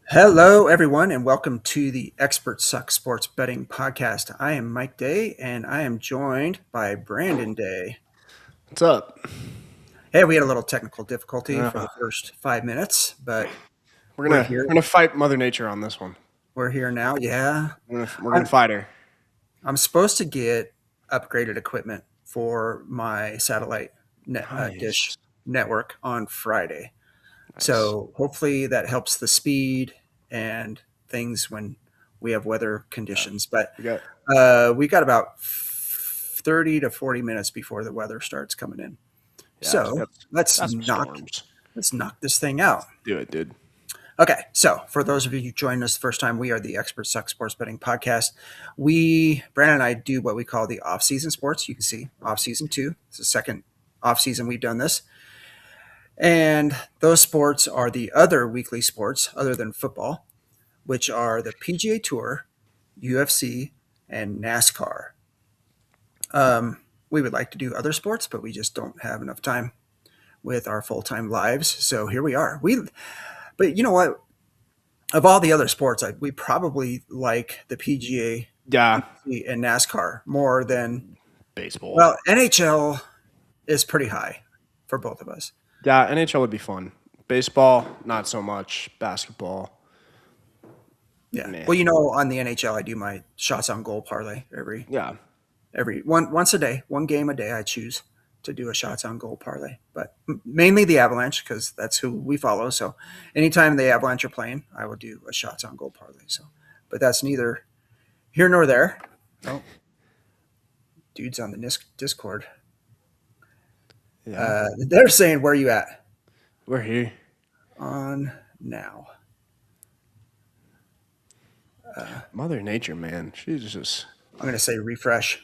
Hello, everyone, and welcome to the Experts Suck Sports Betting Podcast. I am Mike Day, and I am joined by Brandon Day. What's up? Hey, we had a little technical difficulty for Uh, the first 5 minutes, but we're we're gonna here. we're gonna fight Mother Nature on this one. We're here now. Yeah, We're gonna I'm, fight her. I'm supposed to get upgraded equipment for my satellite dish Nice, network on Friday. nice. So hopefully that helps the speed and things when we have weather Yeah, conditions. But we got we got about 30 to 40 minutes before the weather starts coming in. yeah, So got some storms. let's knock this thing out. Do it, dude. Okay, so for those of you who joined us the first time, we are the Experts Suck Sports Betting Podcast. Brandon and I, do what we call the off-season sports. You can see off-season 2. It's the second off-season we've done this. And those sports are the other weekly sports other than football, which are the PGA Tour, UFC, and NASCAR. We would like to do other sports, but we just don't have enough time with our full-time lives. So here we are. But you know what? Of all the other sports, we probably like the PGA Yeah, and NASCAR more than, baseball. well, NHL is pretty high for both of us. Yeah, NHL would be fun. Baseball, not so much. Basketball, Yeah. nah. Well, you know, on the NHL, I do my shots on goal parlay Yeah, once a day, one game a day. I choose to do a shots on goal parlay, but mainly the Avalanche because that's who we follow. So anytime the Avalanche are playing, I will do a shots on goal parlay. So, but that's neither here nor there. Oh, dudes on the Discord. yeah. They're saying, "Where you at?" We're here. On now. Mother Nature, man. She's just. I'm going to say refresh.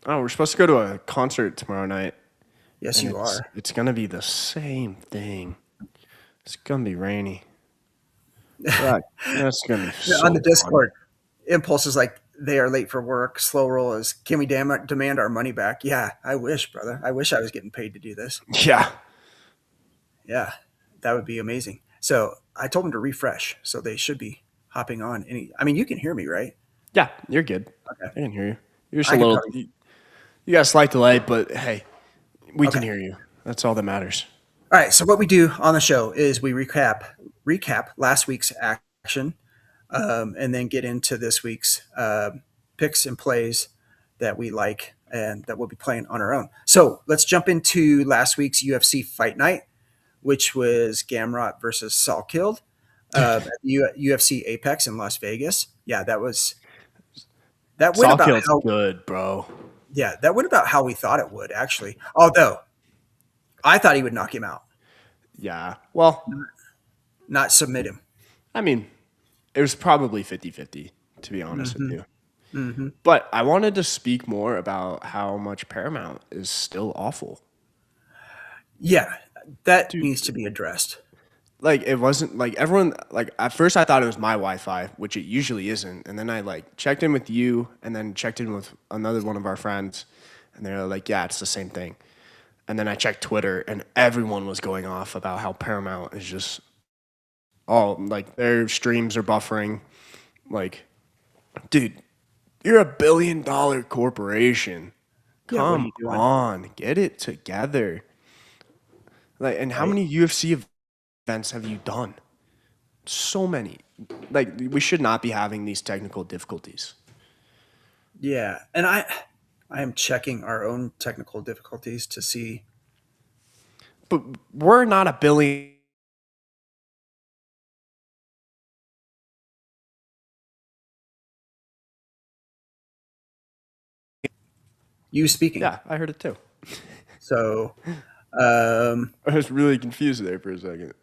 Oh, we're supposed to go to a concert tomorrow night, Yes, and you it's are. it's gonna be the same thing. It's gonna be rainy. Right. That's gonna be On the so fun. Discord, Impulse is like, they are late for work. Slow roll is, can we demand our money back? Yeah, I wish, brother. I wish I was getting paid to do this. Yeah. Yeah, that would be amazing. So I told them to refresh, so they should be hopping on. I mean, you can hear me, right? Yeah, you're good. Okay, I can hear you. You're just I a could little. probably. You got a slight delay, but hey, we can Okay, hear you. That's all that matters. all right. So what we do on the show is we recap last week's action, and then get into this week's picks and plays that we like and that we'll be playing on our own. So let's jump into last week's UFC Fight Night, which was Gamrot versus Salkild at the UFC Apex in Las Vegas. Yeah, that went about Sawkill's how good, bro. that went about how we thought it would actually. Although I thought he would knock him out, Yeah. Well, not submit him. I mean, it was probably 50-50, to be honest with Hmm. you. Hmm. But I wanted to speak more about how much Paramount is still awful. Yeah, that Dude, needs to be addressed. like it wasn't like everyone like at first I thought it was my Wi-Fi, which it usually isn't. And then I like checked in with you and then checked in with another one of our friends and they're like, yeah, it's the same thing. And then I checked Twitter and everyone was going off about how Paramount is just all like their streams are buffering. Like, dude, you're $1 billion corporation. Yeah, what are Come you doing? on, get it together. Like, and how Right? many UFC events have you done? So many. Like, we should not be having these technical difficulties. Yeah, and I am checking our own technical difficulties to see. But we're not a billion. You speaking. Yeah, I heard it too. So, um, I was really confused there for a second.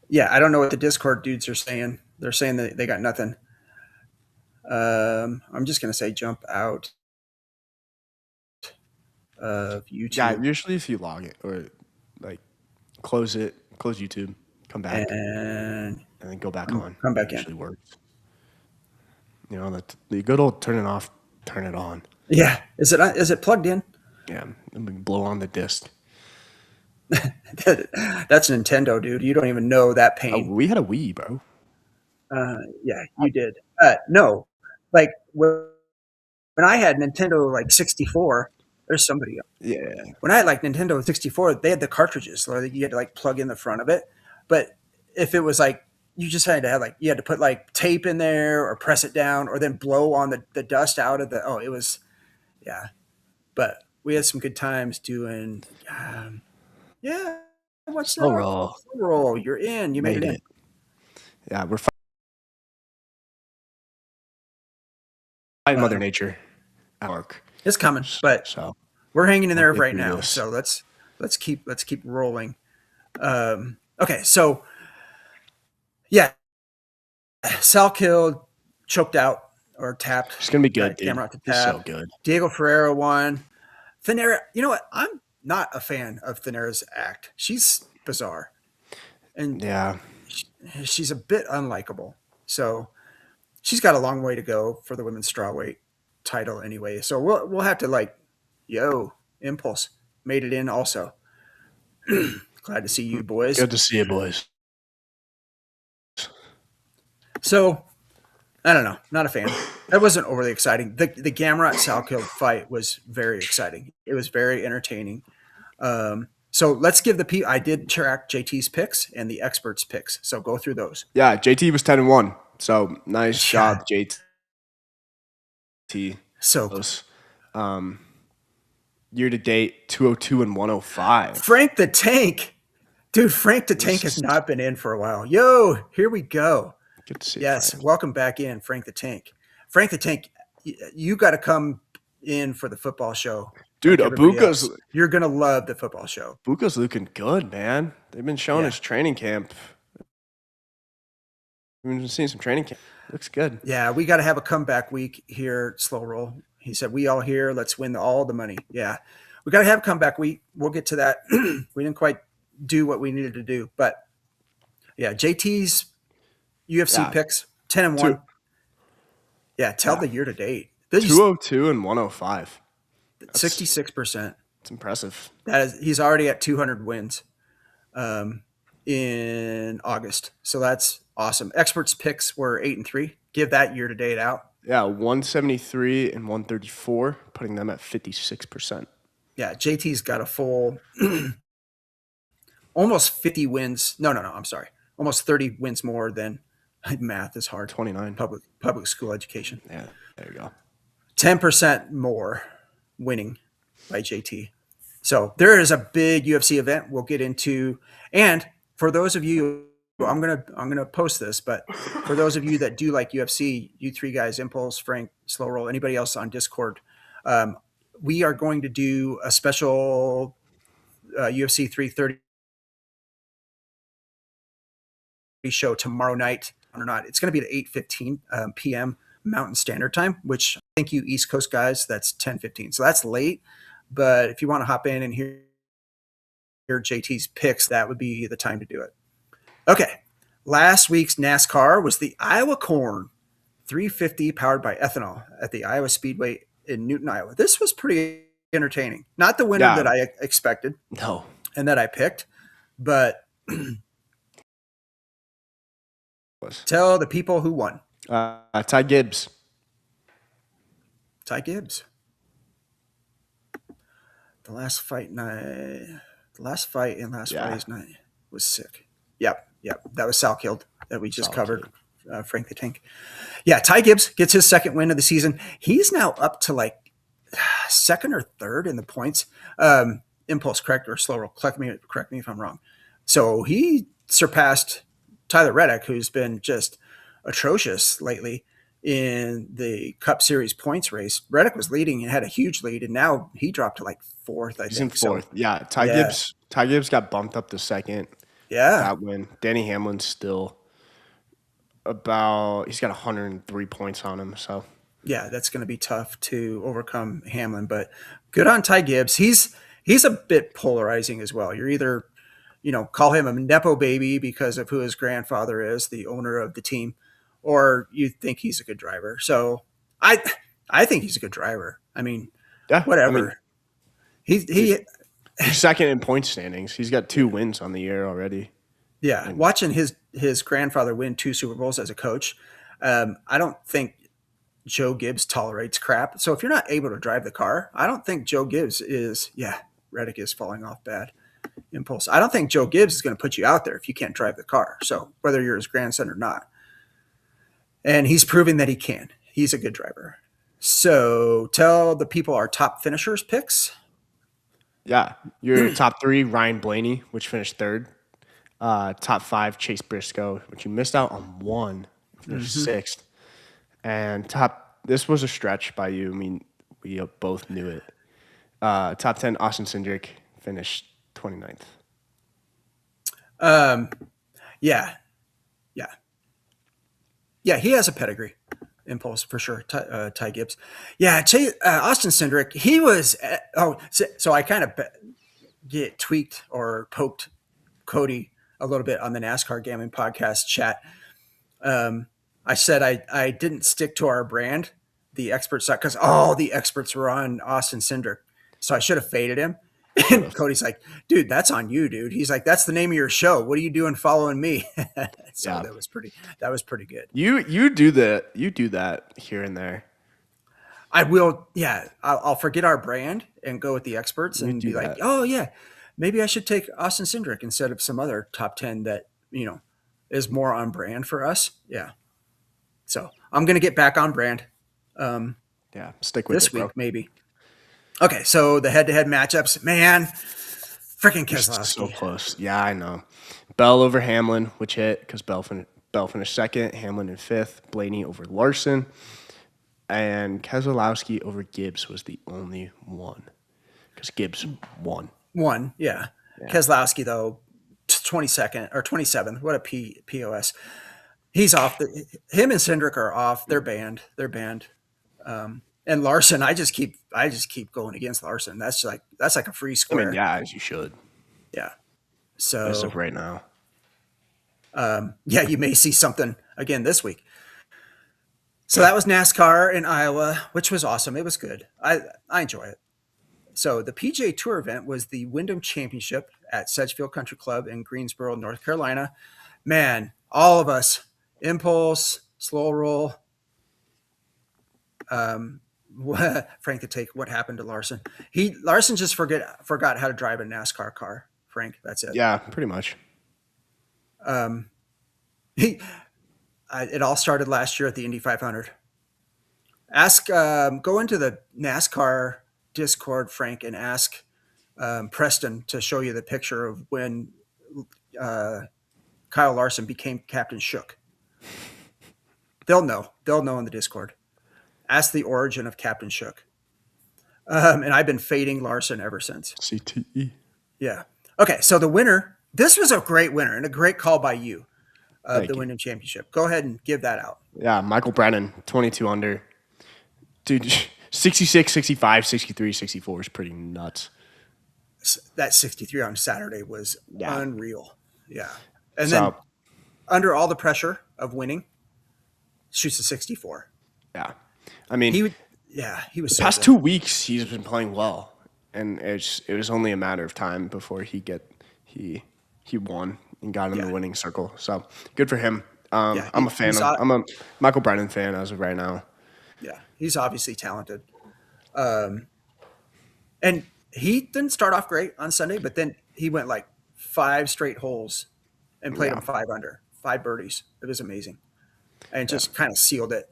yeah, I don't know what the Discord dudes are saying. They're saying that they got nothing. I'm just gonna say jump out of Yeah, YouTube usually if you log it or like close it, close YouTube, come back, and and then go back on. come It back in. usually works. You know, that the good old turn it off, turn it on. Yeah, is it plugged in? Yeah, and we blow on the disc. That's Nintendo, dude. You don't even know that Oh, pain. we had a Wii, bro. Yeah, you did. No, like when I had Nintendo like 64, there's somebody else. Yeah, When I had like Nintendo 64, they had the cartridges, so you had to like plug in the front of it. But if it was like you just had to have like you had to put like tape in there or press it down or then blow on the dust out of the it was yeah. But we had some good times doing yeah. What's slow up? roll. Roll, you're in. You made it Made in. it. Yeah, we're fighting Mother Um, Nature at work. it's coming, but So we're hanging in we'll there get right through now. this. So let's keep rolling. Okay, so yeah, Sal killed, choked out or tapped, He's gonna be good, got dude. camera out to He's so tap. good. Diego Ferreira won. Thanera, you know what? I'm not a fan of Thanera's act. She's bizarre and Yeah. she's a bit unlikable. So she's got a long way to go for the women's strawweight title anyway. So we'll have to like, yo, Impulse made it in also. Glad to see you boys. Good to see you, boys. So I don't know, not a fan. That wasn't overly exciting. The Gamrot Salkill fight was very exciting. It was very entertaining. So let's give the I did track JT's picks and the experts picks. So go through those. Yeah, JT was 10-1. So nice Yeah, job, JT. so Those year to date 202 and 105. Frank the Tank, dude. Frank the Tank has This not been in for a while. Yo, here we go. good to see you, Yes, Frank. welcome back in, Frank the Tank. Frank the Tank, you got to come in for the football show Dude, like everybody Abuka's else. You're gonna love the football show. Buka's looking good, man. They've been showing Yeah, his training camp. We've been seeing some training camp. Looks good. yeah. We got to have a comeback week here at Slow Roll. He said, "We all here. Let's win all the money." Yeah, we got to have a comeback week. We'll get to that. We didn't quite do what we needed to do, but yeah, JT's UFC Yeah. picks 10-1. Two, Yeah, tell yeah. the year to date. 202 and 105. That's 66%. it's impressive. That is, he's already at 200 wins in August. So that's awesome. Experts picks were 8-3. Give that year to date out. Yeah, 173 and 134, putting them at 56%. Yeah, JT's got a full almost 50 wins. No, I'm sorry. Almost 30 wins more than math is hard. 29. Public school education. Yeah, there you go. 10% more winning by JT. So there is a big UFC event we'll get into. And for those of you, I'm gonna post this, but for those of you that do like UFC, you three guys, Impulse, Frank, Slow Roll, anybody else on Discord, we are going to do a special UFC 330 show tomorrow night or not. It's going to be at 8:15 p.m. Mountain Standard Time, which thank you East Coast guys, that's 10:15. So that's late, but if you want to hop in and hear JT's picks, that would be the time to do it. Okay. Last week's NASCAR was the Iowa Corn 350 powered by ethanol at the Iowa Speedway in Newton, Iowa. This was pretty entertaining. Not the winner Yeah. that I expected No. and that I picked, but tell the people who won. Ty Gibbs. Ty Gibbs. The last fight in last Friday's night was sick. Yep. That was Sal killed that we just covered. Frank the Tank. Yeah, Ty Gibbs gets his second win of the season. He's now up to like second or third in the points. Impulse, correct, or Slow Roll. Correct me if I'm wrong. So he surpassed Tyler Reddick, who's been just atrocious lately in the Cup Series points race. Reddick was leading and had a huge lead, and now he dropped to like fourth. He's in fourth. So, Ty Gibbs got bumped up to second. Yeah. That win. Danny Hamlin's still he's got 103 points on him. So yeah, that's going to be tough to overcome Hamlin, but good on Ty Gibbs. He's a bit polarizing as well. You're either, call him a Nepo baby because of who his grandfather is, the owner of the team, or you think he's a good driver. So I think he's a good driver. I mean, yeah, whatever. He He's second in point standings. He's got 2 wins on the year already. Yeah, And watching his grandfather win 2 Super Bowls as a coach, I don't think Joe Gibbs tolerates crap. So if you're not able to drive the car, I don't think Joe Gibbs is. Yeah, Reddick is falling off bad. Impulse. I don't think Joe Gibbs is going to put you out there if you can't drive the car. So whether you're his grandson or not, and he's proving that he can. He's a good driver. So tell the people our top finishers picks. yeah, your top 3, Ryan Blaney, which finished 3rd. Top 5, Chase Briscoe, which you missed out on 1, finished 6th. And this was a stretch by you. I mean, we both knew it. Top 10, Austin Cindric, finished 29th. Yeah, yeah, yeah. He has a pedigree. Impulse for sure. Ty Gibbs. Yeah, Austin Cindric. He was. So I kind of get tweaked or poked Cody a little bit on the NASCAR Gambling Podcast chat. I said I didn't stick to our brand, the Experts Suck, because all the experts were on Austin Cindric. So I should have faded him. And Cody's like, dude, that's on you, dude. He's like, that's the name of your show. What are you doing following me? So Yeah. that was pretty good. You do that here and there. I will. Yeah. I'll forget our brand and go with the experts and do be like, that. oh yeah, maybe I should take Austin Cindric instead of some other top 10 that, is more on brand for us. Yeah. So I'm going to get back on brand. Yeah, stick with This it, bro. week, maybe. Okay, so the head-to-head matchups, man, freaking So Keselowski. close. Yeah, I know. Bell over Hamlin, which hit because Bell finished 2nd, Hamlin in 5th, Blaney over Larson, and Keselowski over Gibbs was the only one because Gibbs won. One, yeah. Keselowski though, 22nd or 27th. What a POS. He's off. Him and Cindric are off. They're banned. And Larson, I just keep going against Larson. That's like a free I square. mean, yeah, as you should. Yeah. As So of right now. yeah, you may see something again this week. So that was NASCAR in Iowa, which was awesome. It was good. I enjoy it. So the PGA Tour event was the Wyndham Championship at Sedgefield Country Club in Greensboro, North Carolina. Man, all of us, Impulse, Slow Roll, Frank could take what happened to Larson. Larson just forgot how to drive a NASCAR car. Frank, that's it. Yeah, pretty much. It all started last year at the Indy 500. Go into the NASCAR Discord, Frank, and ask Preston to show you the picture of when Kyle Larson became Captain Shook. They'll know in the Discord. Ask the origin of Captain Shook. And I've been fading Larson ever since. CTE. Yeah. Okay, so the winner, this was a great winner and a great call by you of the Wyndham Championship. Go ahead and give that out. Yeah, Michael Brennan, 22 under. Dude, 66, 65, 63, 64 is pretty nuts. That 63 on Saturday was unreal. Yeah. And So- then under all the pressure of winning, shoots a 64. Yeah. I mean, He was so past good. 2 weeks he's been playing well, and it was only a matter of time before he won and got in the winning circle. So good for him. I'm a fan. I'm a Michael Brennan fan as of right now. Yeah, he's obviously talented. And he didn't start off great on Sunday, but then he went like 5 straight holes and played them 5 under, 5 birdies. It was amazing, and just kind of sealed it.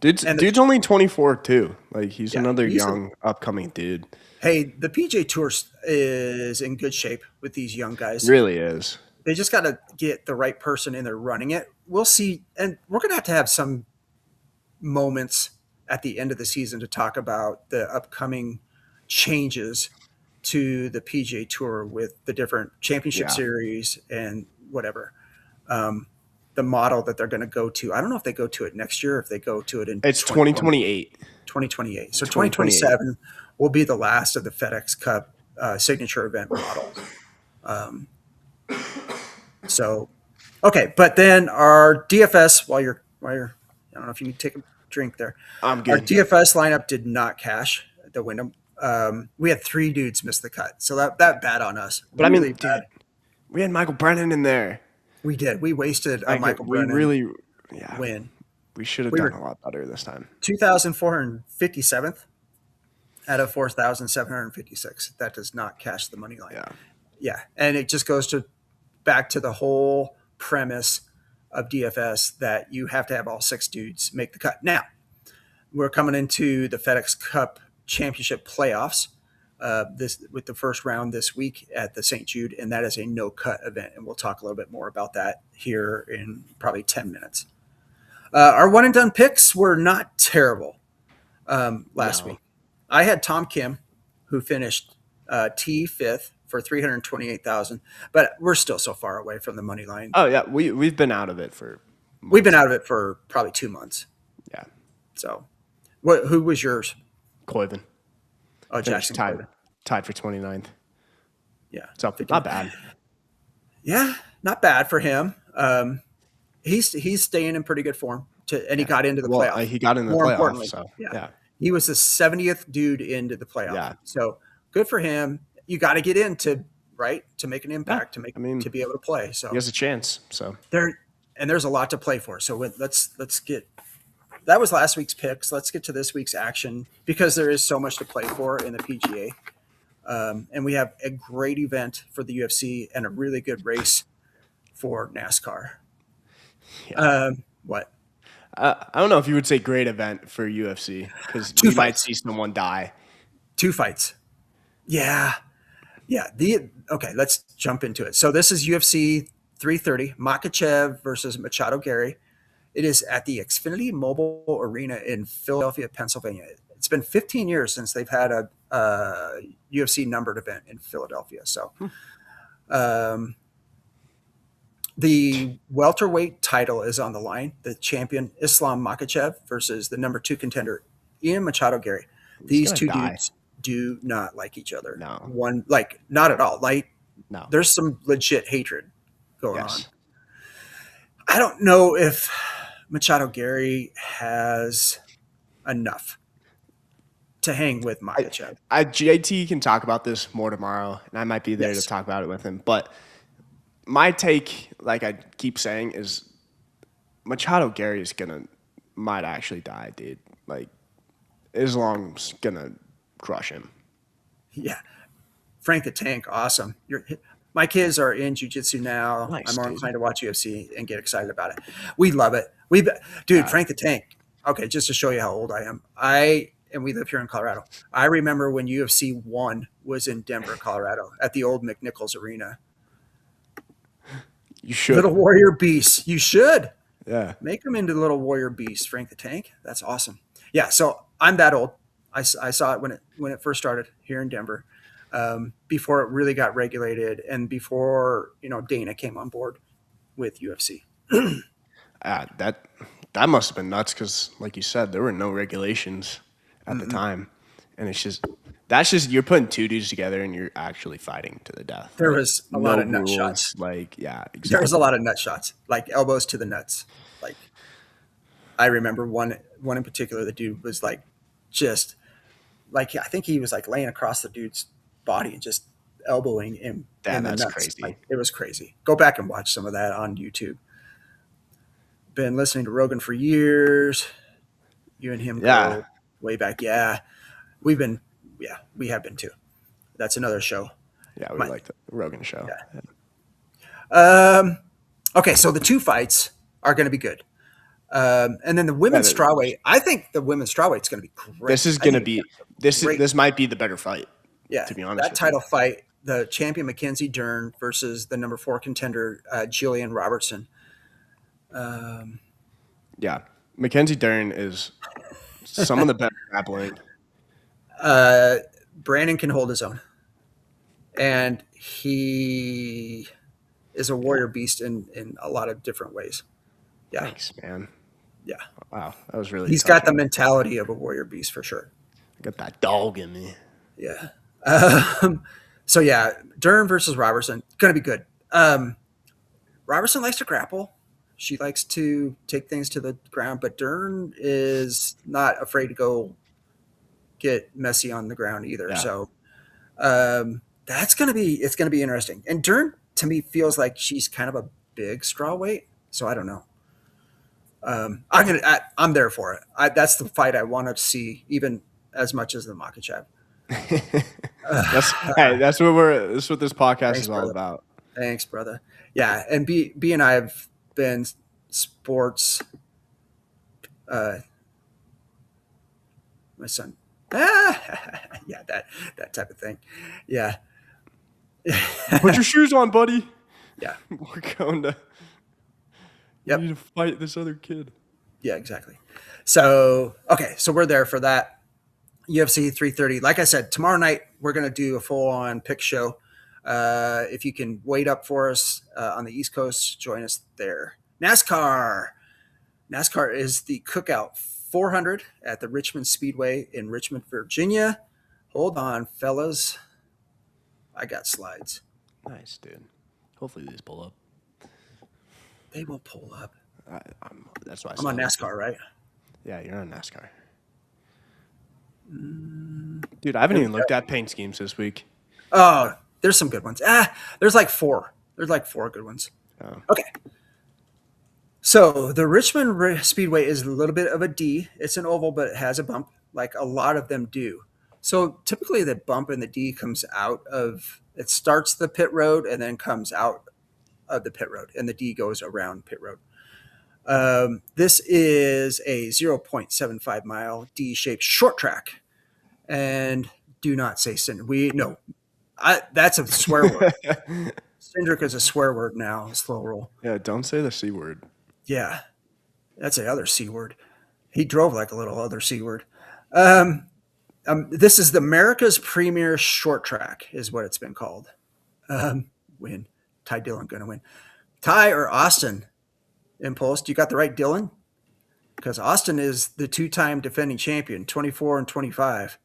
Dude's only 24 too. Like he's another he's young upcoming dude. Hey, the PJ Tour is in good shape with these young guys. Really is. They just got to get the right person in there running it. We'll see, and we're going to have some moments at the end of the season to talk about the upcoming changes to the PGA Tour with the different championship series and whatever. The model that they're going to go to. I don't know if they go to it next year or if they go to it in It's 2028. 2028. So 2027 will be the last of the FedEx Cup signature event model. So, okay, but then our DFS while you're I don't know if you need to take a drink there. I'm Our good. DFS lineup did not cash at the Wyndham. We had 3 dudes miss the cut, so that bad on us, But I really mean, bad. dude, we had Michael Brennan in there. We did. We wasted a Like Michael we Brennan really, yeah, win. we should have We done were a lot better this time. 2,457th out of 4,756. That does not cash the money line. Yeah, Yeah, and it just goes to back to the whole premise of DFS that you have to have all 6 dudes make the cut. Now we're coming into the FedEx Cup Championship playoffs. This with the first round this week at the St. Jude, and that is a no cut event, and we'll talk a little bit more about that here in probably 10 minutes. Our one and done picks were not terrible last no. week. I had Tom Kim, who finished T fifth for 328,000, but we're still so far away from the money line. Oh yeah, we've been out of it for We've been months. out of it for probably 2 months. Yeah, So, who was yours? Coiven Oh, finished Jackson Clayton. tied for 29th. Yeah, So 50. not bad. Yeah, not bad for him. He's staying in pretty good form, and he Yeah. got into the Well, playoff. he got in the More playoffs, importantly, so yeah, yeah, he was the 70th dude into the playoff. yeah, So good for him. You got to get into right to make an yeah. impact I mean, to be able to play. he So has a chance. So there's a lot to play for. So let's get that was last week's picks. Let's get to this week's action because there is so much to play for in the PGA. And we have a great event for the UFC and a really good race for NASCAR. yeah. What? I don't know if you would say great event for UFC because Two you might fights. see someone die. 2 fights. Yeah. Yeah. Okay, let's jump into it. So this is UFC 330, Makachev versus Machado Gary. It is at the Xfinity Mobile Arena in Philadelphia, Pennsylvania. It's been 15 years since they've had a UFC numbered event in Philadelphia. So um, the welterweight title is on the line. The champion Islam Makachev versus the number 2 contender Ian Machado Gary. He's These gonna 2 die. dudes do not like each other. No, One like not at all. Like no. there's some legit hatred going on. Yes. I don't know if Machado Gary has enough to hang with Makachev. JT can talk about this more tomorrow, and I might be there to Yes. talk about it with him. But my take, like I keep saying, is Machado Gary is might actually die, dude. Like Islam's gonna crush him. Yeah. Frank the Tank, awesome. My kids are in jiu-jitsu now. Nice, I'm more dude. inclined to watch UFC and get excited about it. We love it. Dude, Frank the Tank. Okay, just to show you how old I am. And we live here in Colorado. I remember when UFC 1 was in Denver, Colorado, at the old McNichols Arena. You should. Little Warrior Beast. You should. Yeah. Make them into little warrior beasts, Frank the Tank. That's awesome. Yeah, so I'm that old. I saw it when it first started here in Denver, before it really got regulated, and before Dana came on board with UFC. That must have been nuts because, like you said, there were no regulations at the Mm-mm. time, and that's just you're putting 2 dudes together and you're actually fighting to the death. There Like, was a no lot of nut rules. shots. Like yeah, exactly. There was a lot of nut shots, like elbows to the nuts. Like I remember one in particular. The dude was like, just like I think he was like laying across the dude's body and just elbowing him in the That's nuts. crazy. Like, it was crazy. Go back and watch some of that on YouTube. Been listening to Rogan for years. You and him Yeah. go way back. Yeah, we have been too. That's another show. Yeah, we My- like the Rogan show. Yeah. Okay, so the 2 fights are going to be good. And then the women's Yeah, strawweight, I think the women's strawweight is going to be great. This is I gonna think be it's great. this might be the better fight. Yeah, to be honest that with title fight, the champion Mackenzie Dern versus the number 4 contender Jillian Robertson. Yeah, Mackenzie Dern is some of the better grappling. Brandon can hold his own, and he is a warrior beast in a lot of different ways. Yeah, Thanks, man. yeah. Wow, that was really. He's got the touching. mentality of a warrior beast for sure. I got that dog in me. Yeah. So yeah, Dern versus Robertson, gonna be good. Robertson likes to grapple. She likes to take things to the ground, but Dern is not afraid to go get messy on the ground either. Yeah. So it's gonna be interesting. And Dern to me feels like she's kind of a big straw weight. So I don't know. I'm there for it. That's the fight I want to see, even as much as the Makachev. That's what this podcast Thanks, is all brother. about. Thanks, brother. Yeah, and B and I have been sports. My son. Yeah, that type of thing. Yeah. Put your shoes on, buddy. Yeah. We're going to. Yep. We need to fight this other kid. Yeah, exactly. So okay, so we're there for that. UFC 330. Like I said, tomorrow night we're going to do a full-on pick show. If you can wait up for us on the East Coast, join us there. NASCAR is the Cookout 400 at the Richmond Speedway in Richmond, Virginia. Hold on, fellas. I got slides. Nice, dude. Hopefully these pull up. They will pull up. That's why I'm on NASCAR, right? Yeah, you're on NASCAR. Dude, I haven't even looked at paint schemes this week. Oh, there's some good ones. There's like four. There's like four good ones. Oh. Okay. So the Richmond Speedway is a little bit of a D. It's an oval, but it has a bump, like a lot of them do. So typically the bump in the D comes out of, it starts the pit road and then comes out of the pit road, and the D goes around pit road. This is a 0.75 mile D-shaped short track. And do not say Cindric. That's a swear word. Cindric is a swear word now. Slow roll. Yeah, don't say the C word. Yeah, that's the other C word. He drove like a little other C word. This is the America's premier short track, is what it's been called. Win. Ty Dillon going to win. Ty or Austin? Impulse. You got the right Dillon? Because Austin is the two-time defending champion, 24 and 25.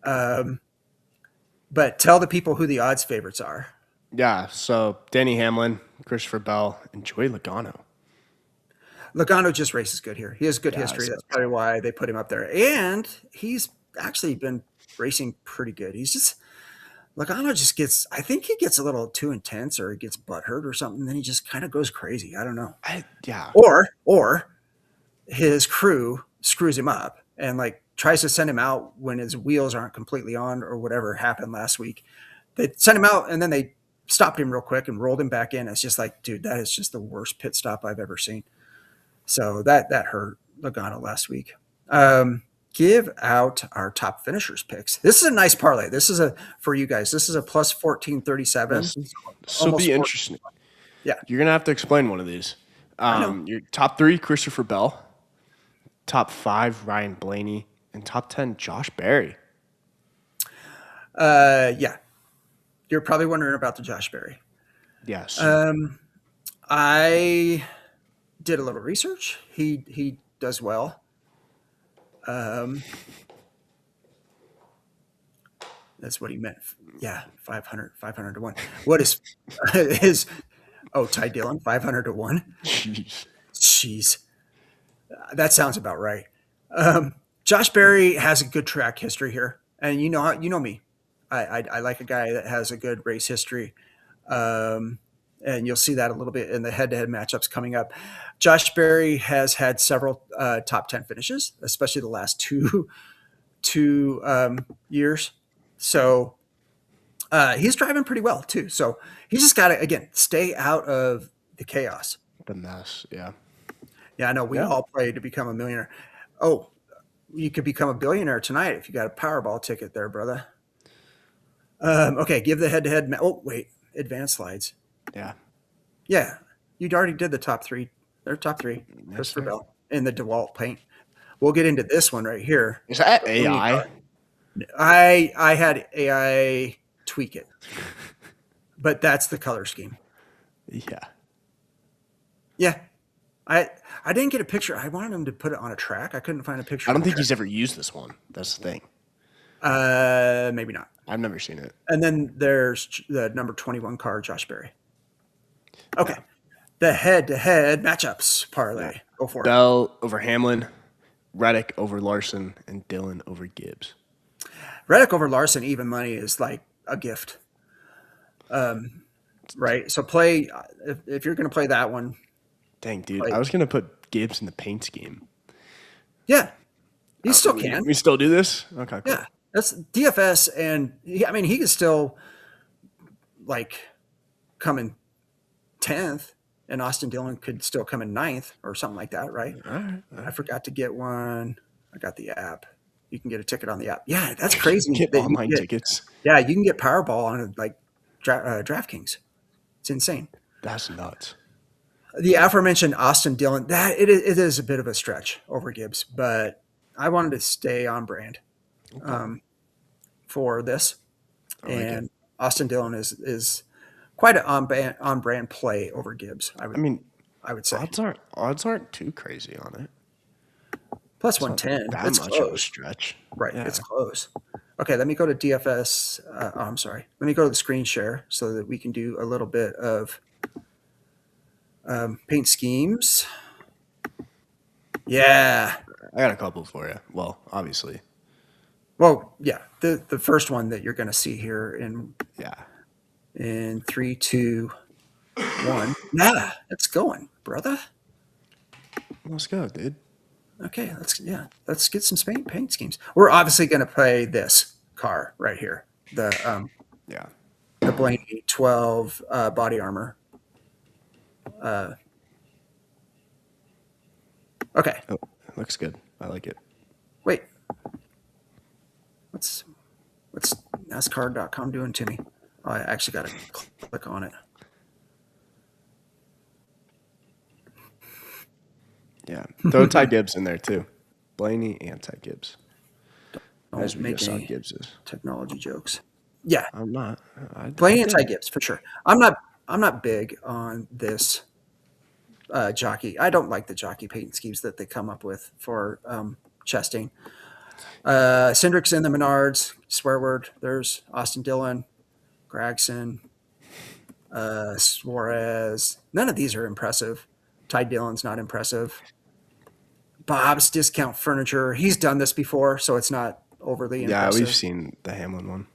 But tell the people who the odds favorites are. Yeah, so Danny Hamlin, Christopher Bell, and Joey Logano. Logano just races good here. He has good history. That's probably why they put him up there. And he's actually been racing pretty good. Logano just gets, I think he gets a little too intense, or he gets butthurt or something. Then he just kind of goes crazy. I don't know. Or his crew screws him up and like tries to send him out when his wheels aren't completely on, or whatever happened last week. They sent him out and then they stopped him real quick and rolled him back in. It's just like, dude, that is just the worst pit stop I've ever seen. So that hurt Logano last week. Give out our top finishers picks. This is a nice parlay. For you guys. This is a plus 1437. This will be interesting. Yeah. You're going to have to explain one of these. Your top 3, Christopher Bell. Top 5, Ryan Blaney. And top 10, Josh Berry. Yeah. You're probably wondering about the Josh Berry. Yes. I did a little research. He does well. That's what he meant. Yeah, 500 to 1. What is his? Oh, Ty Dillon, 500 to 1. Jeez, that sounds about right. Josh Berry has a good track history here, and you know me. I like a guy that has a good race history. And you'll see that a little bit in the head-to-head matchups coming up. Josh Berry has had several top 10 finishes, especially the last two years. So he's driving pretty well too. So he's just got to, again, stay out of the chaos. The mess, yeah. Yeah, I know. We all play to become a millionaire. Oh, you could become a billionaire tonight if you got a Powerball ticket there, brother. Okay, give the head-to-head. Oh, wait, advanced slides. Yeah. Yeah. You'd already did the top 3. They're top 3. Christopher Bell in the DeWalt paint. We'll get into this one right here. Is that AI? I had AI tweak it. But that's the color scheme. Yeah. Yeah. I didn't get a picture. I wanted him to put it on a track. I couldn't find a picture. I don't think he's ever used this one. That's the thing. Maybe not. I've never seen it. And then there's the number 21 car, Josh Berry. Okay. The head-to-head matchups parlay. Go for it. Bell over Hamlin, Reddick over Larson and Dillon over Gibbs. Reddick over Larson, even money is like a gift. Right. So play if you're going to play that one. Dang, dude. Play. I was going to put Gibbs in the paint scheme. Yeah, you still can. We still do this? Okay, cool. Yeah, that's DFS, and I mean he could still like come in 10th, and Austin Dillon could still come in 9th or something like that, right? All right. I forgot to get one. I got the app. You can get a ticket on the app. Yeah, that's crazy. Get that online tickets. Yeah, you can get Powerball on like DraftKings. It's insane. That's nuts. The aforementioned Austin Dillon, that it is a bit of a stretch over Gibbs, but I wanted to stay on brand for this. And Austin Dillon is quite an on brand play over Gibbs. I would say odds aren't too crazy on it. Plus 110. That It's much close. of a stretch. Right. Yeah. It's close. Okay, let me go to DFS. I'm sorry. Let me go to the screen share so that we can do a little bit of paint schemes. Yeah. I got a couple for you. Well, obviously. Well, yeah. The first one that you're going to see here in 3, 2, 1. Yeah, it's going, brother. Let's go, dude. Okay, let's get some paint schemes. We're obviously going to play this car right here, the Blaney 12 body armor. Okay. Oh, looks good. I like it. Wait. What's NASCAR.com doing to me? Oh, I actually got to click on it. Yeah. Throw Ty Gibbs in there too. Blaney and Ty Gibbs. Don't make any technology jokes. Yeah. I'm not. Blaney and Ty Gibbs for sure. I'm not big on this jockey. I don't like the jockey paint schemes that they come up with for chesting. Cindric's in the Menards. Swear word. There's Austin Dillon, Gregson, Suarez. None of these are impressive. Ty Dillon's not impressive. Bob's Discount Furniture. He's done this before, so it's not overly impressive. Yeah, we've seen the Hamlin one.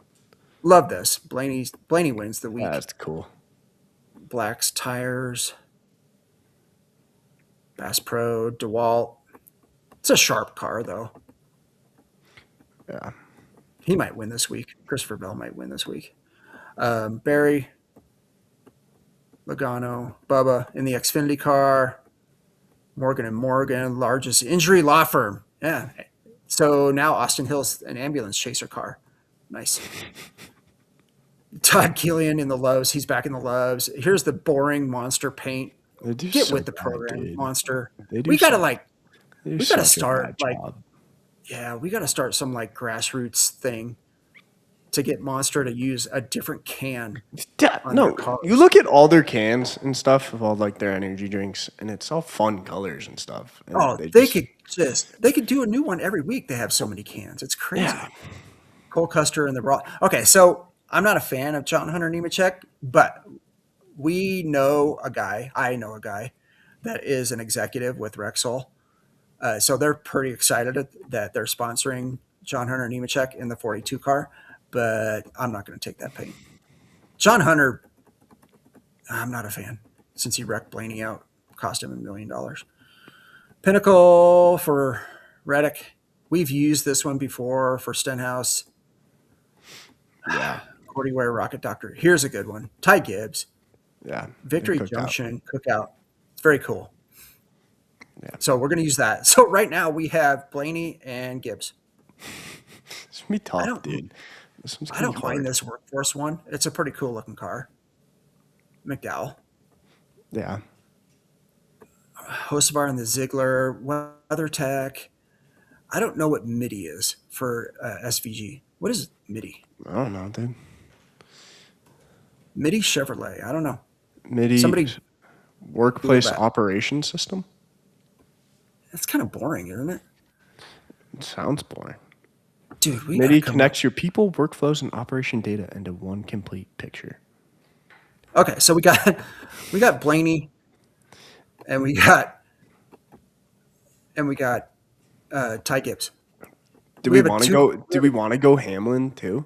Love this. Blaney wins the week. That's cool. Black's Tires. Bass Pro, DeWalt. It's a sharp car, though. Yeah. He might win this week. Christopher Bell might win this week. Barry, Logano, Bubba in the Xfinity car. Morgan & Morgan, largest injury law firm. Yeah. So now Austin Hill's an ambulance chaser car. Nice. Todd Killian in the Loves. He's back in the Loves. Here's the boring monster paint. Get with the program, Monster. We gotta start we gotta start some like grassroots thing to get Monster to use a different can. No, you look at all their cans and stuff of all like their energy drinks, and it's all fun colors and stuff. And they could do a new one every week. They have so many cans. It's crazy. Yeah. Cole Custer and the Raw. Okay, so I'm not a fan of John Hunter Nemechek, but I know a guy that is an executive with Rexall. So they're pretty excited that they're sponsoring John Hunter Nemechek in the 42 car, but I'm not going to take that pain. John Hunter, I'm not a fan since he wrecked Blaney out, cost him $1 million. Pinnacle for Reddick. We've used this one before for Stenhouse. Yeah. Cordy Ware, Rocket Doctor. Here's a good one. Ty Gibbs. Yeah. Victory Junction, Cookout. It's very cool. Yeah. So we're going to use that. So right now we have Blaney and Gibbs. It's going to be tough, dude. I don't mind this Workforce one. It's a pretty cool looking car. McDowell. Yeah. Hocevar and the Ziegler. WeatherTech. I don't know what MIDI is for SVG. What is MIDI? I don't know, dude. MIDI Chevrolet. I don't know. MIDI Workplace Operation System? That's kind of boring, isn't it? It sounds boring. Dude, MIDI connects your people, workflows, and operation data into one complete picture. Okay, so we got Blaney, and we got Ty Gibbs. Do We we have a want to two. go? Do we want to go Hamlin too?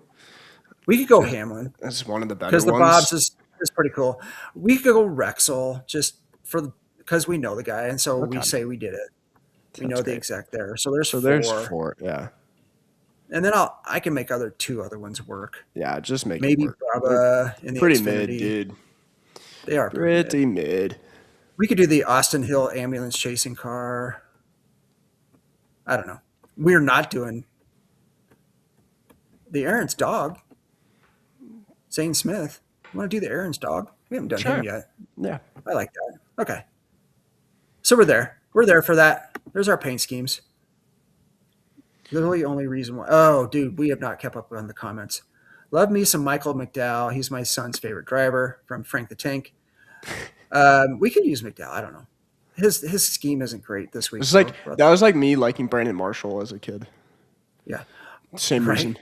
We could go Hamlin That's one of the better because the Bob's ones. is pretty cool. We could go Rexall just because we know the guy, and so we Okay, say we did it. We sounds know the great. exact there. So there's So there's 4, 4. Yeah, and then I can make 2 other ones work. yeah. Just make it Maybe work. They're Bubba in the pretty mid, Xfinity. dude. They are pretty mid. Pretty mid. We could do the Austin Hill ambulance chasing car. I don't know. We're not doing the Aaron's dog. Zane Smith. You want to do the Aaron's dog? We haven't done him Sure. yet. Yeah. I like that. Okay. So we're there. We're there for that. There's our paint schemes. Literally only reason why. Oh, dude, we have not kept up on the comments. Love me some Michael McDowell. He's my son's favorite driver from Frank the Tank. We could use McDowell. I don't know. His scheme isn't great this week. It's like that was like me liking Brandon Marshall as a kid. Yeah. Same Right. reason.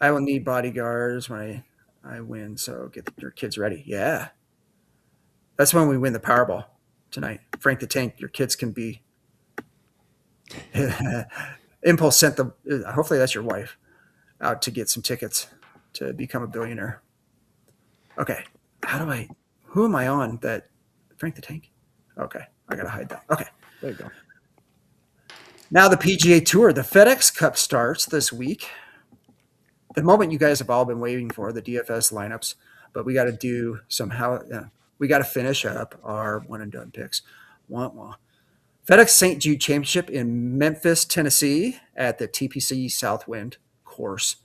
I will need bodyguards when I win, so get your kids ready. Yeah. That's when we win the Powerball tonight. Frank the Tank, your kids can be. Impulse sent them. Hopefully, that's your wife out to get some tickets to become a billionaire. Okay. Who am I on that? Frank the Tank? Okay. I got to hide that. Okay. There you go. Now the PGA Tour, the FedEx Cup starts this week. The moment you guys have all been waiting for, the DFS lineups, but we got to do we got to finish up our one and done picks. Wah, wah. FedEx St. Jude Championship in Memphis, Tennessee at the TPC Southwind course.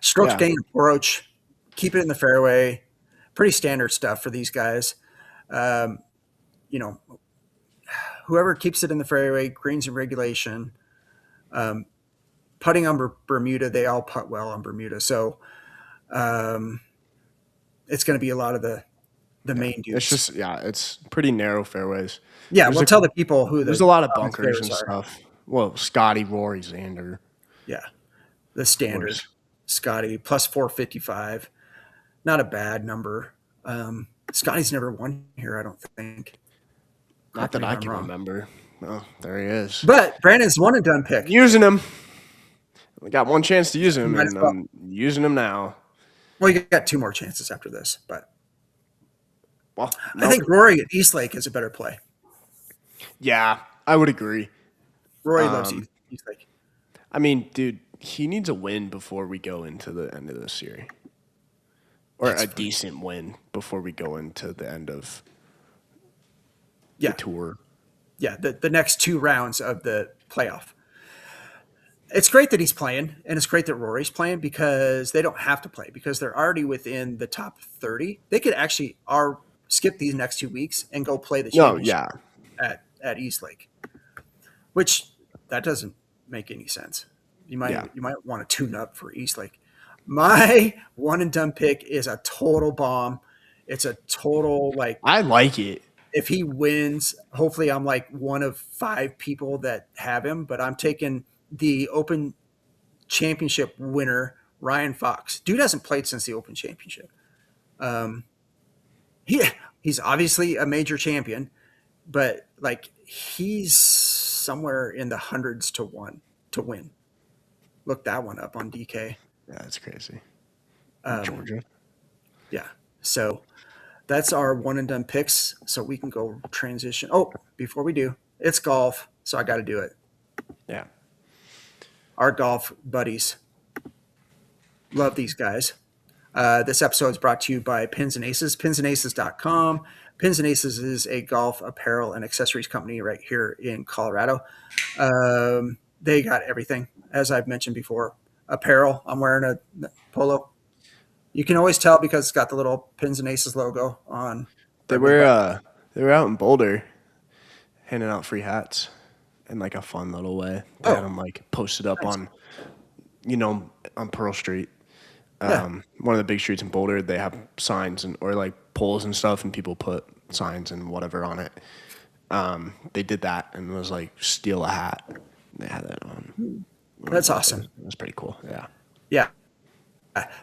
Strokes gained approach, keep it in the fairway. Pretty standard stuff for these guys. Whoever keeps it in the fairway, greens in regulation. Putting on Bermuda, they all putt well on Bermuda. So it's going to be a lot of the main dudes. It's just it's pretty narrow fairways. Yeah, we'll tell the people who there's a lot of bunkers and stuff. Well, Scotty, Rory, Xander. Yeah, the standard Scotty plus 455. Not a bad number. Scotty's never won here, I don't think. Not that I can remember. Oh, there he is. But Brandon's one and done pick. Using him. We got one chance to use him, and I'm using him now. Well, you got 2 more chances after this, but well, I think Rory at Eastlake is a better play. Yeah, I would agree. Rory loves Eastlake. I mean, dude, he needs a win before we go into the end of the series. Or a decent win before we go into the end of the tour. Yeah, the next 2 rounds of the playoff. It's great that he's playing, and it's great that Rory's playing because they don't have to play because they're already within the top 30. They could actually skip these next 2 weeks and go play the championship at Eastlake, which that doesn't make any sense. You might want to tune up for Eastlake. My one and done pick is a total bomb. It's a total I like it. If he wins, hopefully I'm like one of 5 people that have him, but I'm taking the Open Championship winner, Ryan Fox. Dude hasn't played since the Open Championship. He's obviously a major champion, but he's somewhere in the hundreds to 1 to win. Look that one up on DK. Yeah, that's crazy. Georgia. Yeah. So that's our one and done picks. So we can go transition. Oh, before we do, it's golf. So I got to do it. Yeah. Our golf buddies. Love these guys. This episode is brought to you by Pins and Aces, pinsandaces.com. Pins and Aces is a golf apparel and accessories company right here in Colorado. They got everything, as I've mentioned before. Apparel. I'm wearing a polo. You can always tell because it's got the little Pins and Aces logo on. They were out in Boulder handing out free hats in like a fun little way. They had them posted up on Pearl Street. One of the big streets in Boulder. They have signs or poles and stuff, and people put signs and whatever on it. They did that and it was steal a hat. They had that on. That's awesome. It was pretty cool. Yeah. Yeah.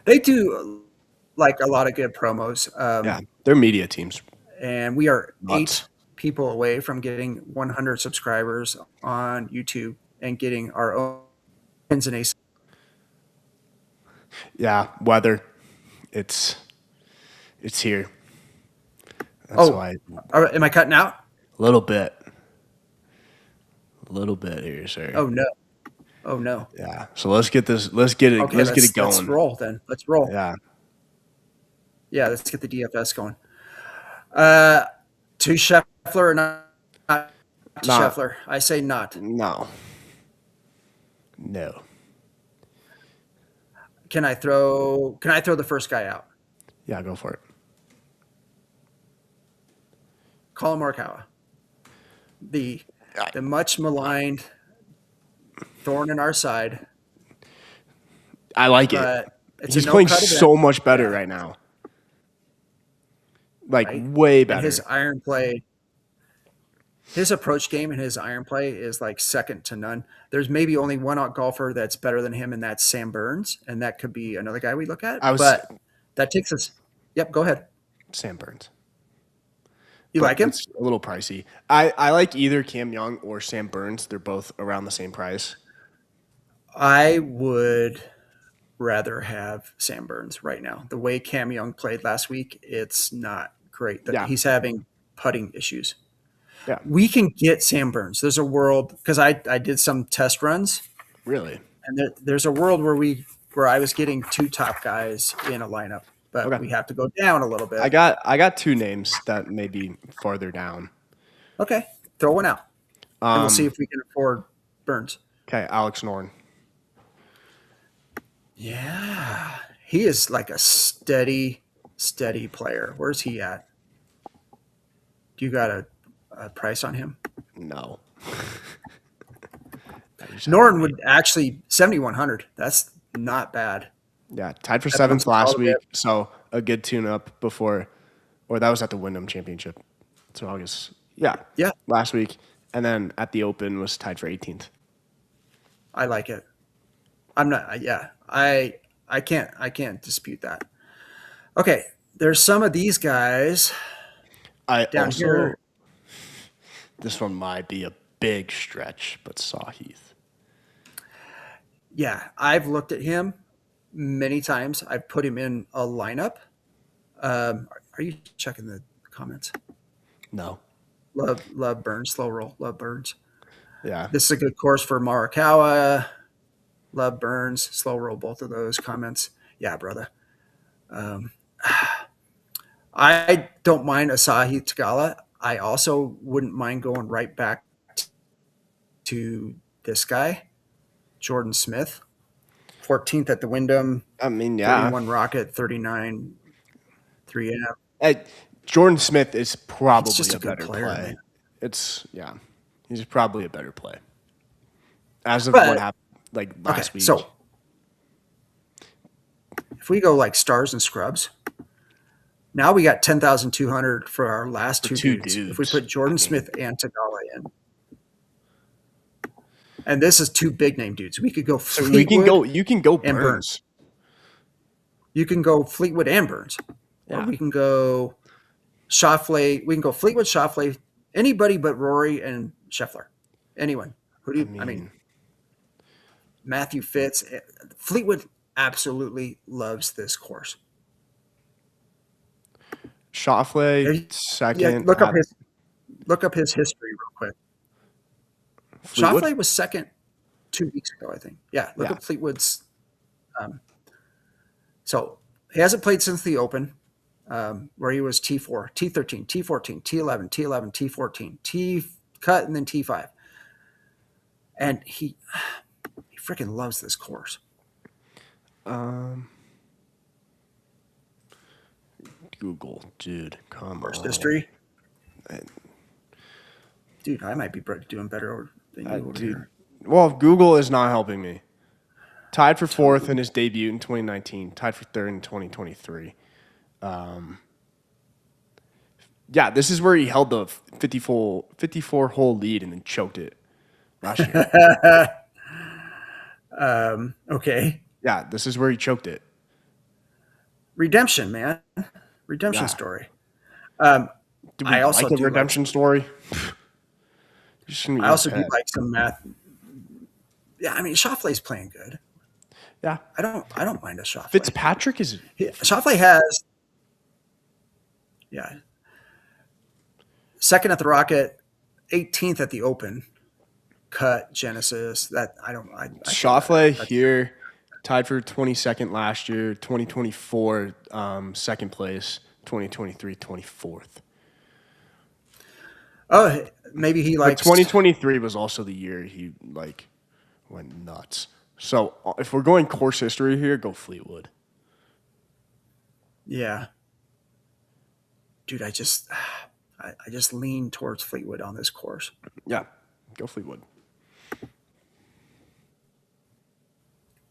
They do a lot of good promos. They're media teams. And we are 8 people away from getting 100 subscribers on YouTube and getting our own wins and aces. Yeah, weather. It's here. That's Oh, why am I cutting out? a little bit. A little bit here, sir. Oh no. Oh no. Yeah. So let's get this. Let's get it. Okay, Let's get it let's going. roll then. Let's roll. Yeah. Yeah, let's get the DFS going. Uh, to Scheffler or not to Not. Scheffler? I say not. No. No. Can I throw the first guy out? Yeah, go for it. Colin Morikawa, the much maligned thorn in our side, I like it. but it's He's a playing no-cut so event, much better right now. Like right? way And better. his iron play, his approach game and his iron play is like second to none. There's maybe only one golfer that's better than him, and that's Sam Burns, and that could be another guy we look at. I was But that takes us. Yep, go ahead. Sam Burns. You But like him? it's a little pricey. I like either Cam Young or Sam Burns. They're both around the same price. I would rather have Sam Burns right now. The way Cam Young played last week, it's not great. Yeah. He's having putting issues. Yeah. We can get Sam Burns. There's a world because I did some test runs, Really? and there's a world where I was getting two top guys in a lineup, but Okay. we have to go down a little bit. I got two names that may be farther down. Okay, throw one out, and we'll see if we can afford Burns. Okay, Alex Noren. Yeah, he is like a steady player. Where's he at? Do you got a price on him? No. Norton would actually 7,100. That's not bad. Yeah, tied for That seventh bumps us all last a week. bit. So a good tune-up before, or that was at the Wyndham Championship. So August. Yeah. Yeah, Last week. And then at the Open was tied for 18th. I like it. I'm not. Yeah, I can't dispute that. Okay, there's some of these guys I down also, here. this one might be a big stretch, but Sawheath. Yeah, I've looked at him many times. I've put him in a lineup. Are you checking the comments? No. Love Burns, slow roll. Love Burns. Yeah. This is a good course for Morikawa. Love Burns, slow roll. Both of those comments. Yeah, brother. I don't mind Asahi Tagala. I also wouldn't mind going right back to this guy, Jordan Smith, 14th at the Wyndham, I mean, yeah. 31 Rocket, 39 3M. Jordan Smith is probably just a a good better player, play. man. It's, yeah. He's probably a better play. As of But- what happened like last week. So if we go like stars and scrubs, now we got 10,200 for our last two dudes. If we put Jordan Smith and Tagala in. And this is two big name dudes. We could go So Fleetwood. you can go and Burns. You can go Fleetwood and Burns. Yeah. Or we can go Schauffele. We can go Fleetwood, Schauffele, anybody but Rory and Scheffler. Anyone. Who do you, I mean Matthew Fitz. Fleetwood absolutely loves this course. Schauffele second. Yeah, look up his history real quick. Fleetwood? Schauffele was second 2 weeks ago, I think. Yeah, look up Fleetwood's. So he hasn't played since the Open, where he was T4, T13, T14, T11, T11, T14, T cut, and then T5. And he freaking loves this course. Google, dude, come Course on. history. Dude, I might be doing better than you over Dude. here. Well, Google is not helping me. Tied for fourth in his debut in 2019. Tied for third in 2023. Yeah, this is where he held the 54 hole lead and then choked it last year. Okay. Yeah, this is where he choked it. Redemption, man. Redemption story. Do we I also like a do like redemption story? You shouldn't I eat also his do head. like some math. Yeah, I mean Shoffley's playing good. Yeah. I don't mind a Shoffley. Fitzpatrick is Shoffley has yeah second at the Rocket, 18th at the Open. Cut Genesis. That I throw that Shoffley out. That's here, tied for 22nd last year, 2024 second place, 2023 24th. oh maybe he But likes 2023 was also the year he like went nuts. So if we're going course history here, go Fleetwood. yeah, dude. I just lean towards Fleetwood on this course. Yeah, go Fleetwood.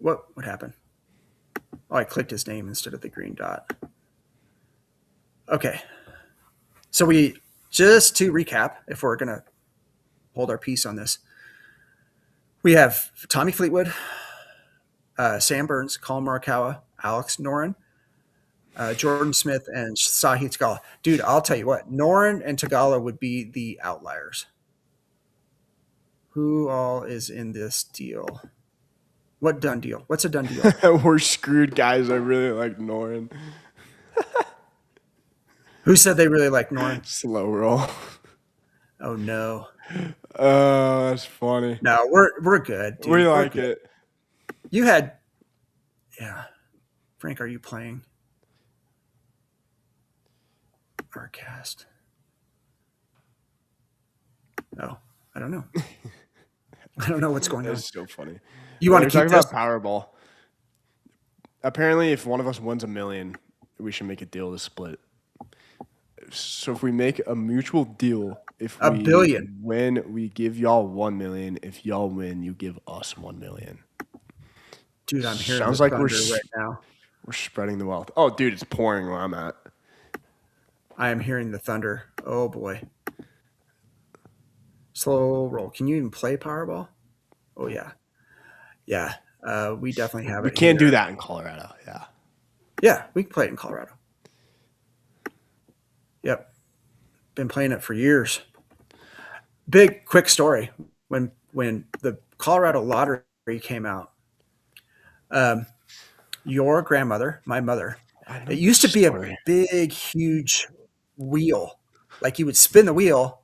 What happened? Oh, I clicked his name instead of the green dot. Okay, so we just to recap, if we're gonna hold our peace on this, we have Tommy Fleetwood, Sam Burns, Colin Morikawa, Alex Noren, Jordan Smith, and Sahith Tagala. Dude, I'll tell you what, Noren and Tagala would be the outliers. Who all is in this deal? What done deal? What's a done deal? We're screwed, guys. I really like Noren. Who said they really like Noren? Slow roll. Oh no, Oh, that's funny. no, we're good, dude. We We're like good. it. You had, yeah, Frank. Are you playing? Our cast. Oh, I don't know. I don't know what's going on. That's so funny. You want We're to keep talking this? about Powerball. Apparently, if one of us wins $1 million, we should make a deal to split. So if we make a mutual deal, if $1 we billion. win, we give y'all $1 million. If y'all win, you give us $1 million. Dude, I'm hearing Sounds the like thunder right now. we're spreading the wealth. Oh, dude, it's pouring where I'm at. I am hearing the thunder. Oh boy. Slow roll. Can you even play Powerball? Oh yeah. Yeah. We definitely have We it can't here. do that in Colorado. Yeah. Yeah, we can play it in Colorado. Yep. Been playing it for years. Big quick story. When the Colorado lottery came out, your grandmother, my mother, it used to be a big, huge wheel. Like you would spin the wheel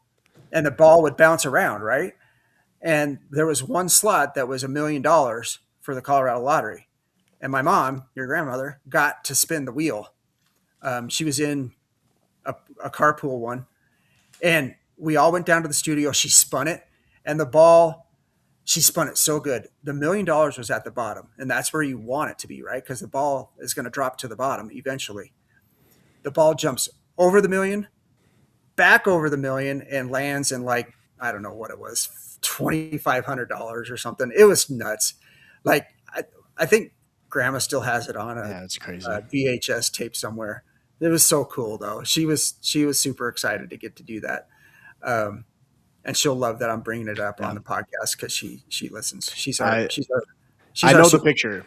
and the ball would bounce around, right? And there was one slot that was $1 million for the Colorado lottery. And my mom, your grandmother, got to spin the wheel. She was in a carpool one. And we all went down to the studio. She spun it. And the ball, she spun it so good. The $1 million was at the bottom. And that's where you want it to be, right? Because the ball is going to drop to the bottom eventually. The ball jumps over the million, back over the million, and lands in like, I don't know what it was, $2,500 or something. It was nuts. Like, I think grandma still has it on Yeah, it's crazy. a VHS tape somewhere. It was so cool though. She was super excited to get to do that. And she'll love that I'm bringing it up on the podcast because she listens. She's I our know the super, picture.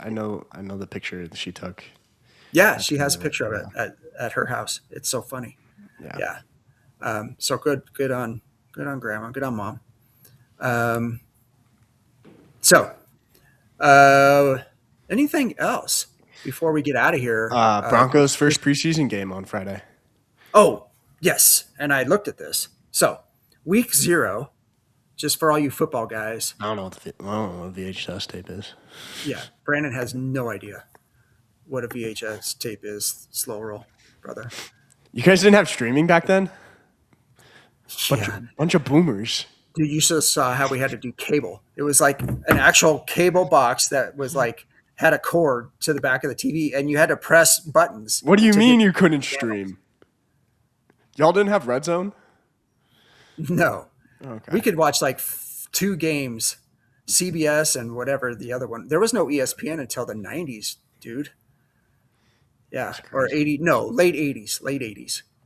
I know the picture that she took. yeah, she has a picture of it at her house. It's so funny. Yeah. So good on grandma, good on mom. So anything else before we get out of here? Broncos' first preseason game on Friday. Oh, yes. And I looked at this. So week 0, just for all you football guys. I don't know what VHS tape is. Yeah. Brandon has no idea what a VHS tape is. Slow roll, brother. You guys didn't have streaming back then? Yeah. Bunch of boomers. Dude, you should have saw how we had to do cable. It was like an actual cable box that was like had a cord to the back of the TV, and you had to press buttons. What do you mean you couldn't stream? Y'all didn't have Red Zone? No. Okay. We could watch like 2 games, CBS and whatever the other one. There was no ESPN until the 90s, dude. Yeah, or late 80s.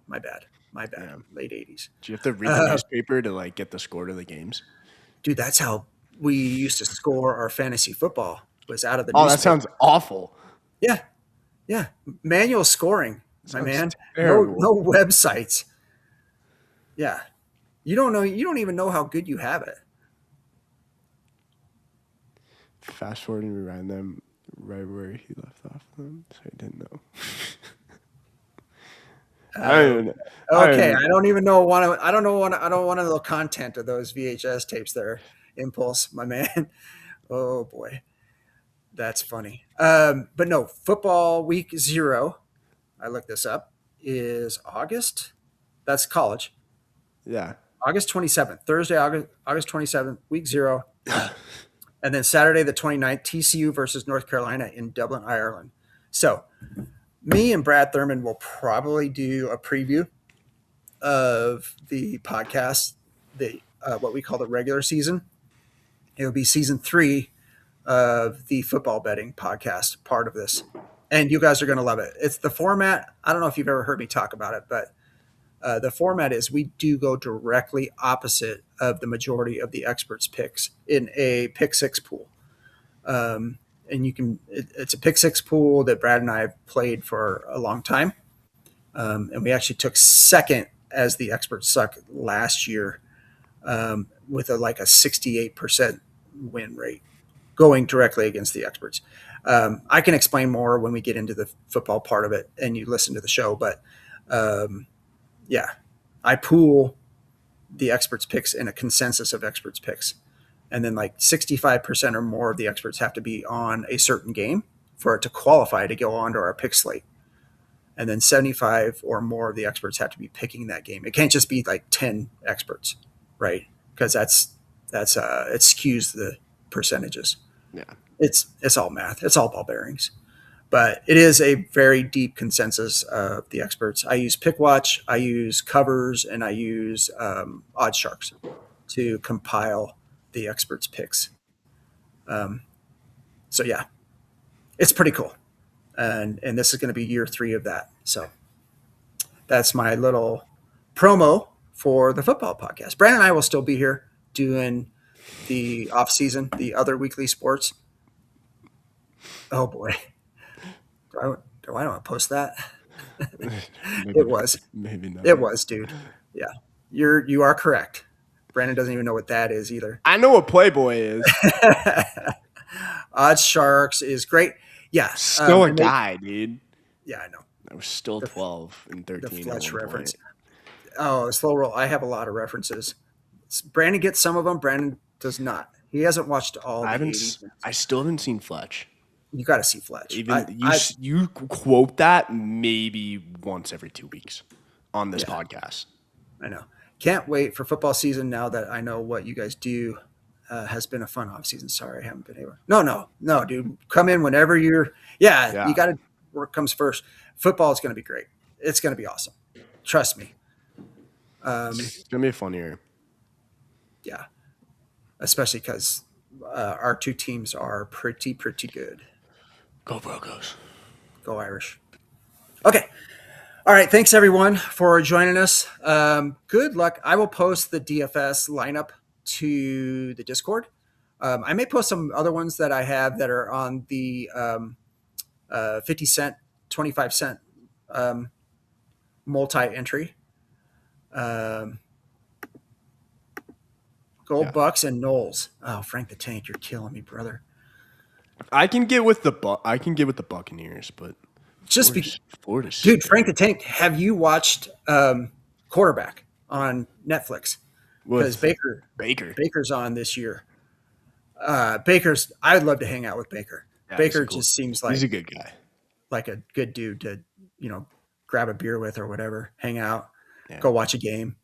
My bad. Yeah. Late 80s. Do you have to read the newspaper to like get the score to the games? Dude, that's how we used to score our fantasy football. Was out of the newspaper. Oh, that sounds awful. Yeah. Manual scoring, my man. Terrible. No websites. Yeah. You don't know. You don't even know how good you have it. Fast forward and rewind them right where he left off them, so I didn't know. I don't Uh, even know. I don't okay. even I don't even know. I don't know. I don't want to know the content of those VHS tapes. There, Impulse, my man. Oh boy, that's funny. But no, football week 0. I looked this up. Is August. That's college. Yeah. August 27th, Thursday, August 27th, week 0. And then Saturday, the 29th, TCU versus North Carolina in Dublin, Ireland. So me and Brad Thurman will probably do a preview of the podcast, the what we call the regular season. It will be season 3 of the football betting podcast, part of this. And you guys are going to love it. It's the format. I don't know if you've ever heard me talk about it, but the format is we do go directly opposite of the majority of the experts' picks in a pick six pool. And it's a pick six pool that Brad and I have played for a long time. And we actually took second as the Experts Suck last year, with like a 68% win rate going directly against the experts. I can explain more when we get into the football part of it and you listen to the show, but um, yeah, I pool the experts picks in a consensus of experts picks. And then like 65% or more of the experts have to be on a certain game for it to qualify to go onto our pick slate. And then 75 or more of the experts have to be picking that game. It can't just be like 10 experts, right? Because it skews the percentages. Yeah. It's all math. It's all ball bearings. But it is a very deep consensus of the experts. I use PickWatch, I use covers, and I use Odd Sharks to compile the experts' picks. Um, so yeah, it's pretty cool, and this is going to be year 3 of that. So that's my little promo for the football podcast. Brandon and I will still be here doing the off season, the other weekly sports. Oh boy, do I want to post that? maybe It not. was. Maybe It not. was, dude. Yeah. You are correct. Brandon doesn't even know what that is either. I know what Playboy is. Odd Sharks is great. Yeah. Still a And they guy, dude. yeah, I know. I was still The 12 and the 13 at Fletch one point. reference. Oh, slow roll. I have a lot of references. Brandon gets some of them. Brandon does not. He hasn't watched all I the haven't. 80s. I still haven't seen Fletch. You got to see Fletch. Even you quote that maybe once every 2 weeks on this Yeah, podcast. I know. Can't wait for football season now that I know what you guys do. Has been a fun off season. Sorry, I haven't been able. No, dude. Come in whenever you're. Yeah, you Yeah, got to. Work comes first. Football is going to be great. It's going to be awesome. Trust me. it's gonna be a fun year. Yeah, especially because our 2 teams are pretty good. Go Broncos. Go Irish. Okay. All right. Thanks everyone for joining us. Good luck. I will post the DFS lineup to the Discord. I may post some other ones that I have that are on the 50 cent, 25 cent multi-entry. Um, Gold Yeah, Bucks and Knowles. Oh, Frank the Tank, you're killing me, brother. I can get with the Buccaneers, but Just be, Florida's dude, Frank the scary. Tank. Have you watched Quarterback on Netflix? Because With Baker. Baker's on this year. Baker's. I'd love to hang out with Baker. Yeah, Baker just seems he's a good guy. like a good dude to you know grab a beer with or whatever, hang out, Yeah, go watch a game.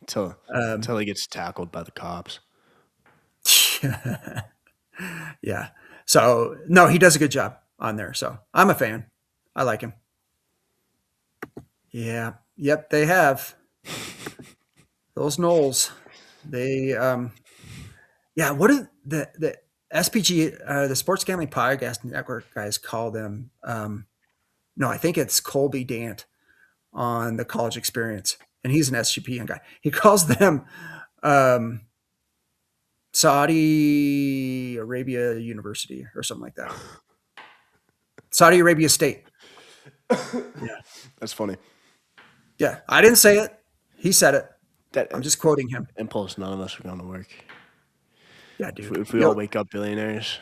until Um, until he gets tackled by the cops. yeah. So no, he does a good job on there. So I'm a fan. I like him. Yeah. Yep. They have those Knowles. They yeah. What did the SPG the Sports Gambling Podcast Network guys call them? No, I think it's Colby Dant on the College Experience, and he's an SGPN guy. He calls them um, Saudi Arabia University or something like that. Saudi Arabia State. Yeah. That's funny. Yeah. I didn't say it. He said it. that I'm just quoting him. impulse, none of us are going to work. Yeah, If dude. we, if we all wake up billionaires.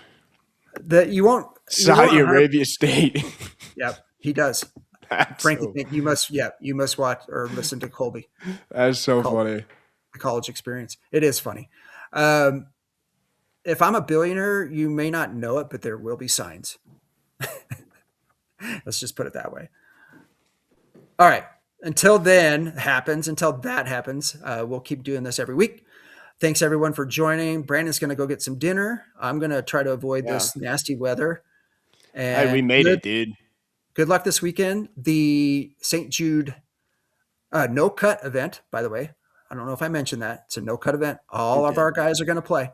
That you won't. Saudi 100. Arabia State. Yeah, he does. That's Frankie, so, you must. Yeah, you must watch or listen to Colby. that's so funny. The college experience. It is funny. Um, if I'm a billionaire, you may not know it, but there will be signs. Let's just put it that way. All right. Until that happens, we'll keep doing this every week. Thanks everyone for joining. Brandon's going to go get some dinner. I'm going to try to avoid Yeah. this nasty weather. Hey, we And made it, dude. good luck this weekend. The St. Jude no cut event, by the way. I don't know if I mentioned that. It's a no cut event. All of our guys are going to play.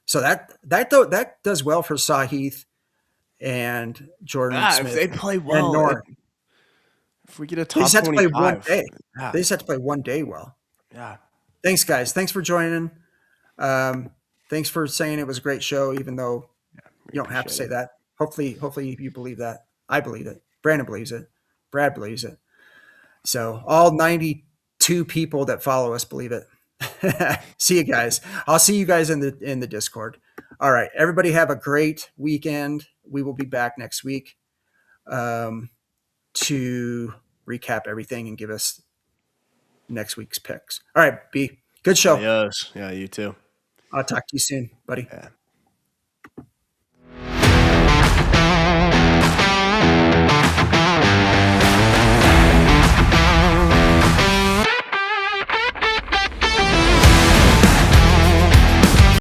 So that does well for Sahith and Jordan Smith. If they play And well, Norm. if we get a They top just have to play 25. one day. Yeah. They just have to play one day well. Yeah. Thanks, guys. Thanks for joining. Thanks for saying it was a great show, even though you don't have to say that. Hopefully you believe that. I believe it. Brandon believes it. Brad believes it. So all 92 people that follow us believe it. See you guys. I'll see you guys in the Discord. All right. Everybody have a great weekend. We will be back next week to recap everything and give us next week's picks. All right, B. Good show. Yes. Yeah, you too. I'll talk to you soon, buddy. Yeah.